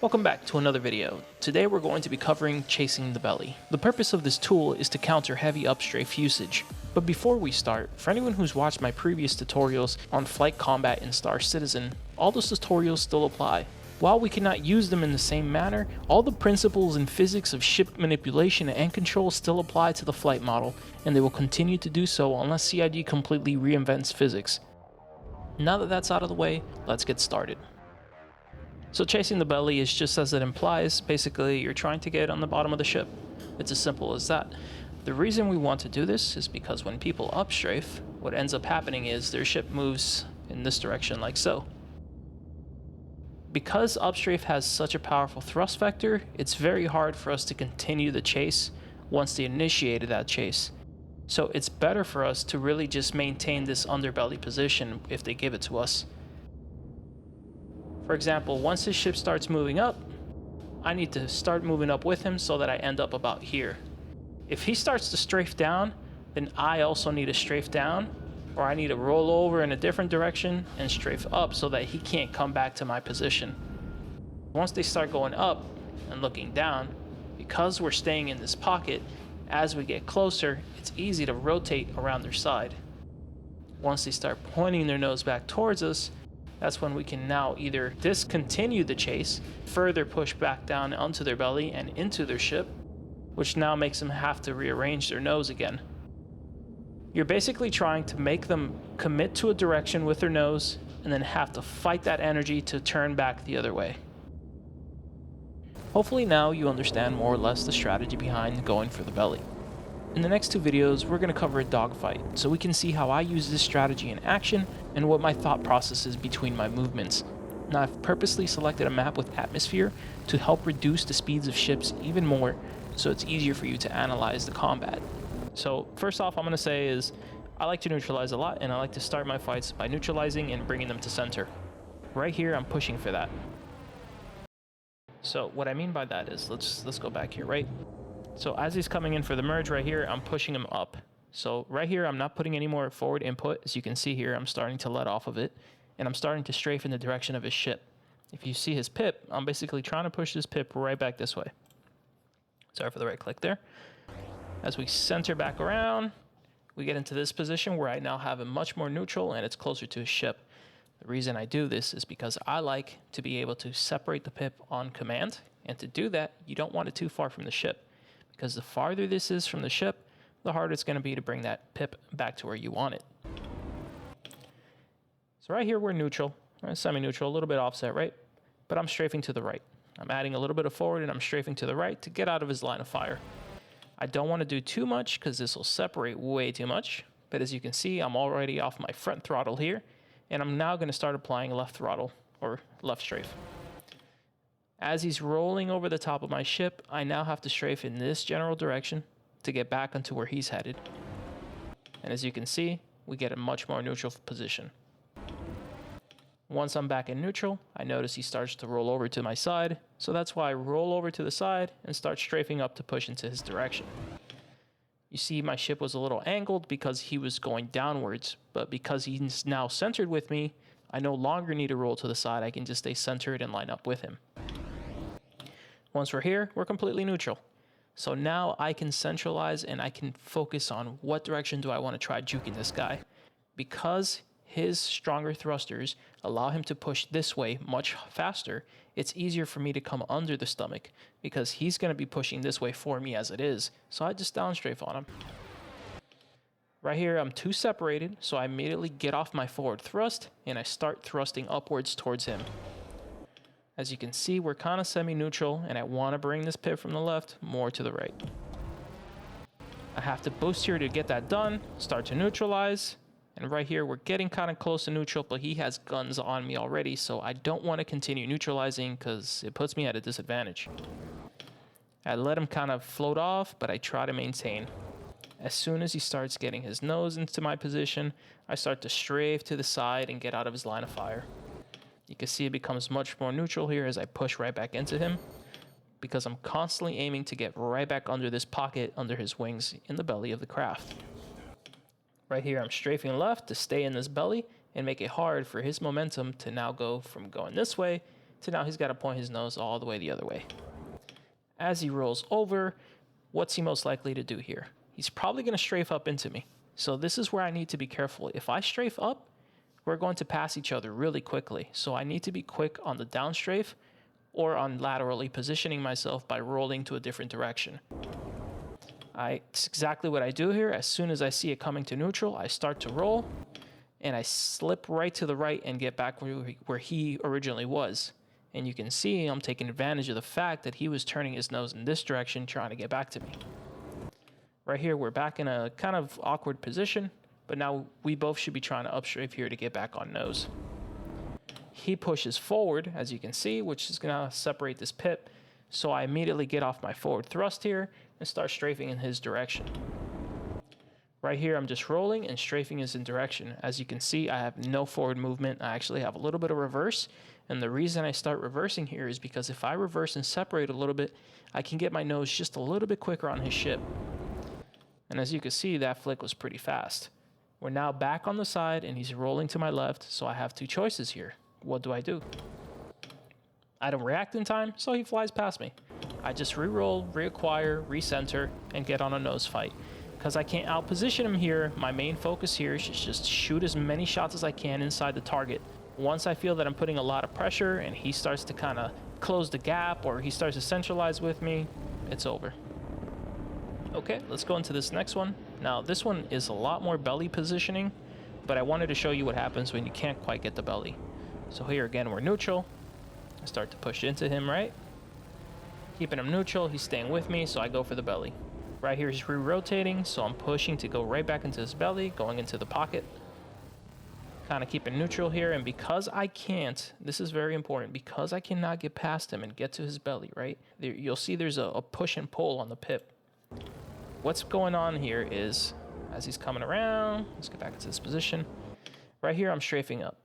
Welcome back to another video. Today we're going to be covering Chasing the Belly. The purpose of this tool is to counter heavy upstrafe usage. But before we start, for anyone who's watched my previous tutorials on flight combat in Star Citizen, all those tutorials still apply. While we cannot use them in the same manner, all the principles and physics of ship manipulation and control still apply to the flight model, and they will continue to do so unless CIG completely reinvents physics. Now that that's out of the way, let's get started. So chasing the belly is just as it implies. Basically, you're trying to get on the bottom of the ship. It's as simple as that. The reason we want to do this is because when people upstrafe, what ends up happening is their ship moves in this direction like so. Because upstrafe has such a powerful thrust vector, it's very hard for us to continue the chase once they initiated that chase. So it's better for us to really just maintain this underbelly position if they give it to us. For example, once his ship starts moving up, I need to start moving up with him so that I end up about here. If he starts to strafe down, then I also need to strafe down, or I need to roll over in a different direction and strafe up so that he can't come back to my position. Once they start going up and looking down, because we're staying in this pocket, as we get closer, it's easy to rotate around their side. Once they start pointing their nose back towards us, that's when we can now either discontinue the chase, further push back down onto their belly and into their ship, which now makes them have to rearrange their nose again. You're basically trying to make them commit to a direction with their nose and then have to fight that energy to turn back the other way. Hopefully now you understand more or less the strategy behind going for the belly. In the next two videos, we're going to cover a dogfight, so we can see how I use this strategy in action and what my thought process is between my movements. Now, I've purposely selected a map with atmosphere to help reduce the speeds of ships even more, so it's easier for you to analyze the combat. So first off, I'm going to say is I like to neutralize a lot, and I like to start my fights by neutralizing and bringing them to center. Right here, I'm pushing for that. So what I mean by that is, let's go back here, right? So as he's coming in for the merge right here, I'm pushing him up. So right here, I'm not putting any more forward input. As you can see here, I'm starting to let off of it, and I'm starting to strafe in the direction of his ship. If you see his pip, I'm basically trying to push this pip right back this way. Sorry for the right click there. As we center back around, we get into this position where I now have him much more neutral and it's closer to his ship. The reason I do this is because I like to be able to separate the pip on command, and to do that, you don't want it too far from the ship, because the farther this is from the ship, the harder it's going to be to bring that pip back to where you want it. So right here we're neutral, semi-neutral, a little bit offset, right? But I'm strafing to the right. I'm adding a little bit of forward and I'm strafing to the right to get out of his line of fire. I don't want to do too much because this will separate way too much, but as you can see, I'm already off my front throttle here, and I'm now going to start applying left throttle, or left strafe. As he's rolling over the top of my ship, I now have to strafe in this general direction to get back onto where he's headed. And as you can see, we get a much more neutral position. Once I'm back in neutral, I notice he starts to roll over to my side, so that's why I roll over to the side and start strafing up to push into his direction. You see my ship was a little angled because he was going downwards, but because he's now centered with me, I no longer need to roll to the side. I can just stay centered and line up with him. Once we're here, we're completely neutral. So now I can centralize and I can focus on what direction do I want to try juking this guy. Because his stronger thrusters allow him to push this way much faster, it's easier for me to come under the stomach because he's going to be pushing this way for me as it is. So I just downstrafe on him. Right here, I'm too separated, so I immediately get off my forward thrust and I start thrusting upwards towards him. As you can see, we're kind of semi-neutral, and I want to bring this pip from the left more to the right. I have to boost here to get that done, start to neutralize, and right here we're getting kind of close to neutral, but he has guns on me already, so I don't want to continue neutralizing because it puts me at a disadvantage. I let him kind of float off, but I try to maintain. As soon as he starts getting his nose into my position, I start to strafe to the side and get out of his line of fire. You can see it becomes much more neutral here as I push right back into him, because I'm constantly aiming to get right back under this pocket under his wings in the belly of the craft. Right here, I'm strafing left to stay in this belly and make it hard for his momentum to now go from going this way to now he's got to point his nose all the way the other way. As he rolls over, what's he most likely to do here? He's probably going to strafe up into me. So this is where I need to be careful. If I strafe up, we're going to pass each other really quickly. So I need to be quick on the down strafe or on laterally positioning myself by rolling to a different direction. It's exactly what I do here. As soon as I see it coming to neutral, I start to roll and I slip right to the right and get back where he originally was. And you can see I'm taking advantage of the fact that he was turning his nose in this direction trying to get back to me. Right here, we're back in a kind of awkward position, but now we both should be trying to upstrafe here to get back on nose. He pushes forward, as you can see, which is going to separate this pip. So I immediately get off my forward thrust here and start strafing in his direction. Right here, I'm just rolling and strafing is in direction. As you can see, I have no forward movement. I actually have a little bit of reverse. And the reason I start reversing here is because if I reverse and separate a little bit, I can get my nose just a little bit quicker on his ship. And as you can see, that flick was pretty fast. We're now back on the side and he's rolling to my left. So I have two choices here. What do? I don't react in time, so he flies past me. I just re-roll, reacquire, recenter, and get on a nose fight. Because I can't outposition him here, my main focus here is just shoot as many shots as I can inside the target. Once I feel that I'm putting a lot of pressure and he starts to kind of close the gap or he starts to centralize with me, it's over. Okay, let's go into this next one. Now, this one is a lot more belly positioning, but I wanted to show you what happens when you can't quite get the belly. So here again, we're neutral. I start to push into him, right? Keeping him neutral, he's staying with me, so I go for the belly. Right here, he's re-rotating, so I'm pushing to go right back into his belly, going into the pocket. Kind of keeping neutral here, and because I can't, this is very important, because I cannot get past him and get to his belly, right? There, you'll see there's a push and pull on the pip. What's going on here is, as he's coming around, let's get back into this position. Right here, I'm strafing up.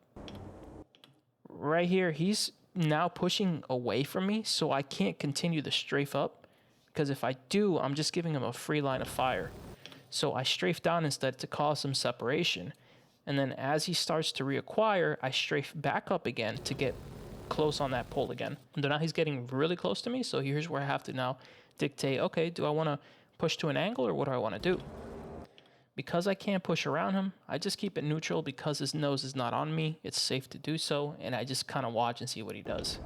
Right here, he's now pushing away from me, so I can't continue the strafe up, because if I do, I'm just giving him a free line of fire. So I strafe down instead to cause some separation, and then as he starts to reacquire, I strafe back up again to get close on that pull again. And now he's getting really close to me, so here's where I have to now dictate, okay, do I want to push to an angle or what do I want to do? Because I can't push around him, I just keep it neutral because his nose is not on me. It's safe to do so, and I just kind of watch and see what he does.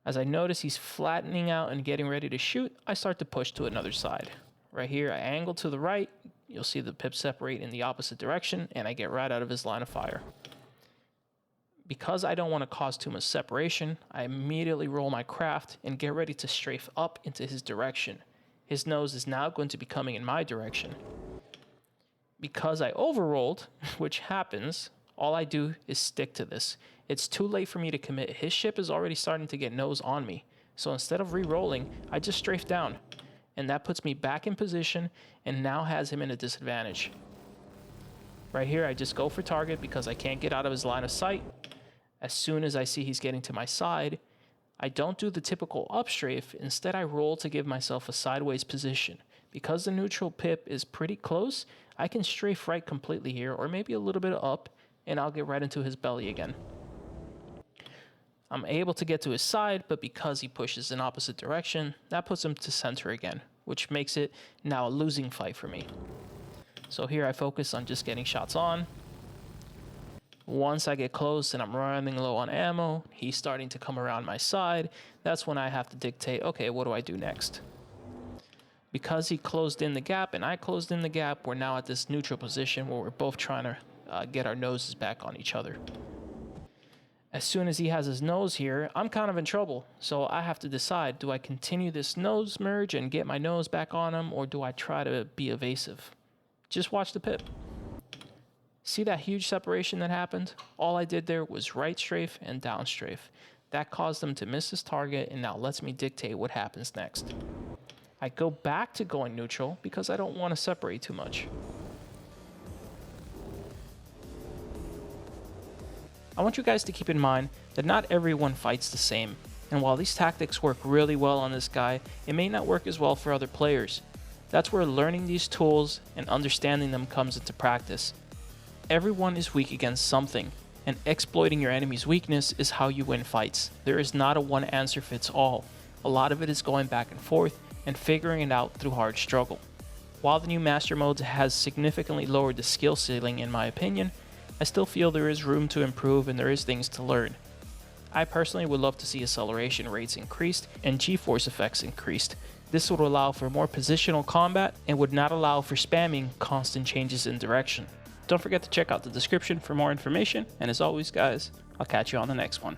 As I notice he's flattening out and getting ready to shoot, I start to push to another side. Right here, I angle to the right. You'll see the pip separate in the opposite direction, and I get right out of his line of fire. Because I don't want to cause too much separation, I immediately roll my craft and get ready to strafe up into his direction. His nose is now going to be coming in my direction. Because I overrolled, which happens, all I do is stick to this. It's too late for me to commit. His ship is already starting to get nose on me. So instead of re-rolling, I just strafe down. And that puts me back in position and now has him in a disadvantage. Right here, I just go for target because I can't get out of his line of sight. As soon as I see he's getting to my side, I don't do the typical upstrafe. Instead, I roll to give myself a sideways position. Because the neutral pip is pretty close, I can strafe right completely here, or maybe a little bit up, and I'll get right into his belly again. I'm able to get to his side, but because he pushes in opposite direction, that puts him to center again, which makes it now a losing fight for me. So here I focus on just getting shots on. Once I get close and I'm running low on ammo, he's starting to come around my side. That's when I have to dictate, okay, what do I do next? Because he closed in the gap and I closed in the gap, we're now at this neutral position where we're both trying to get our noses back on each other. As soon as he has his nose here, I'm kind of in trouble. So I have to decide, do I continue this nose merge and get my nose back on him, or do I try to be evasive? Just watch the pip. See that huge separation that happened? All I did there was right strafe and down strafe. That caused him to miss his target and now lets me dictate what happens next. I go back to going neutral because I don't want to separate too much. I want you guys to keep in mind that not everyone fights the same, and while these tactics work really well on this guy, it may not work as well for other players. That's where learning these tools and understanding them comes into practice. Everyone is weak against something, and exploiting your enemy's weakness is how you win fights. There is not a one answer fits all. A lot of it is going back and forth and figuring it out through hard struggle. While the new master modes has significantly lowered the skill ceiling in my opinion, I still feel there is room to improve and there is things to learn. I personally would love to see acceleration rates increased and G-force effects increased. This would allow for more positional combat and would not allow for spamming constant changes in direction. Don't forget to check out the description for more information, and as always guys, I'll catch you on the next one.